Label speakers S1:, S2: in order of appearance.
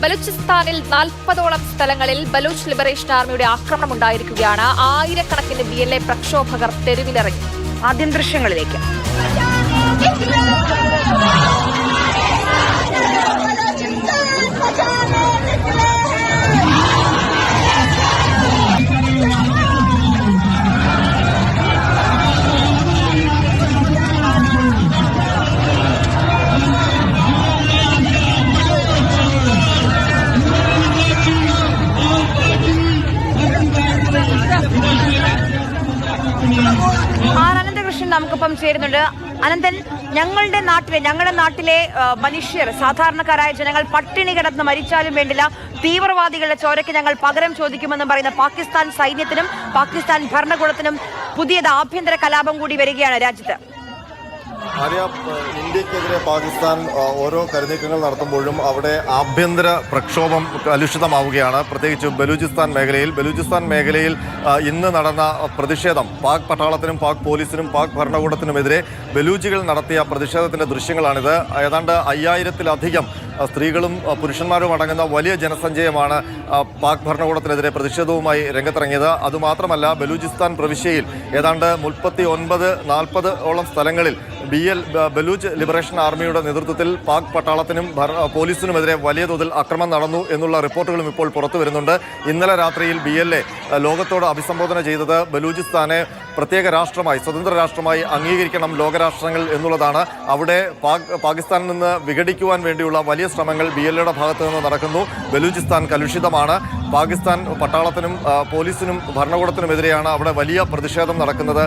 S1: ബലൂചിസ്ഥാനിൽ 40ഓളം സ്ഥലങ്ങളിൽ ബലൂച്ച് ലിബറേഷൻ ആർമിയുടെ ആക്രമണം ഉണ്ടായിരിക്കുകയാണ്. ആയിരക്കണക്കിന് BLA പ്രക്ഷോഭകർ തെരുവിലിറങ്ങി.
S2: ആദ്യം ദൃശ്യങ്ങളിലേക്ക്. അനന്തകൃഷ്ണൻ നമുക്കൊപ്പം ചേരുന്നുണ്ട്. അനന്തൻ, ഞങ്ങളുടെ നാട്ടിലെ മനുഷ്യർ, സാധാരണക്കാരായ ജനങ്ങൾ പട്ടിണി കിടന്ന് മരിച്ചാലും വേണ്ടില്ല, തീവ്രവാദികളുടെ ചോരയ്ക്ക് ഞങ്ങൾ പകരം ചോദിക്കുമെന്നും പറയുന്ന പാകിസ്ഥാൻ സൈന്യത്തിനും പാകിസ്ഥാൻ ഭരണകൂടത്തിനും പുതിയത് ആഭ്യന്തര കലാപം കൂടി വരികയാണ് രാജ്യത്ത്.
S3: ഇന്ത്യക്കെതിരെ പാകിസ്ഥാൻ ഓരോ കരുനീക്കങ്ങൾ നടത്തുമ്പോഴും അവിടെ ആഭ്യന്തര പ്രക്ഷോഭം കലുഷിതമാവുകയാണ്. പ്രത്യേകിച്ച് ബലൂചിസ്ഥാൻ മേഖലയിൽ ഇന്ന് നടന്ന പ്രതിഷേധം പാക് പട്ടാളത്തിനും പാക് പോലീസിനും പാക് ഭരണകൂടത്തിനുമെതിരെ ബലൂജികൾ നടത്തിയ പ്രതിഷേധത്തിന്റെ ദൃശ്യങ്ങളാണിത്. ഏതാണ്ട് 5000-ലധികം സ്ത്രീകളും പുരുഷന്മാരും അടങ്ങുന്ന വലിയ ജനസഞ്ചയമാണ് പാക് ഭരണകൂടത്തിനെതിരെ പ്രതിഷേധവുമായി രംഗത്തിറങ്ങിയത്. അതുമാത്രമല്ല, ബലൂചിസ്ഥാൻ പ്രവിശ്യയിൽ ഏതാണ്ട് 39-40ഓളം സ്ഥലങ്ങളിൽ ബലൂച്ച് ലിബറേഷൻ ആർമിയുടെ നേതൃത്വത്തിൽ പാക് പട്ടാളത്തിനും പോലീസിനുമെതിരെ വലിയ തോതിൽ ആക്രമണം നടന്നു എന്നുള്ള റിപ്പോർട്ടുകളും ഇപ്പോൾ പുറത്തു വരുന്നുണ്ട്. ഇന്നലെ രാത്രിയിൽ BLA ലോകത്തോട് അഭിസംബോധന ചെയ്തത് ബലൂചിസ്ഥാനെ പ്രത്യേക രാഷ്ട്രമായി, സ്വതന്ത്ര രാഷ്ട്രമായി അംഗീകരിക്കണം ലോകരാഷ്ട്രങ്ങൾ എന്നുള്ളതാണ്. അവിടെ പാകിസ്ഥാനിൽ നിന്ന് വിഘടിക്കുവാൻ വേണ്ടിയുള്ള വലിയ ശ്രമങ്ങൾ BLAയുടെ ഭാഗത്തു നിന്ന് നടക്കുന്നു. ബലൂചിസ്ഥാൻ കലുഷിതമാണ്. പാകിസ്ഥാൻ പട്ടാളത്തിനും പോലീസിനും ഭരണകൂടത്തിനുമെതിരെയാണ് അവിടെ വലിയ പ്രതിഷേധം നടക്കുന്നത്.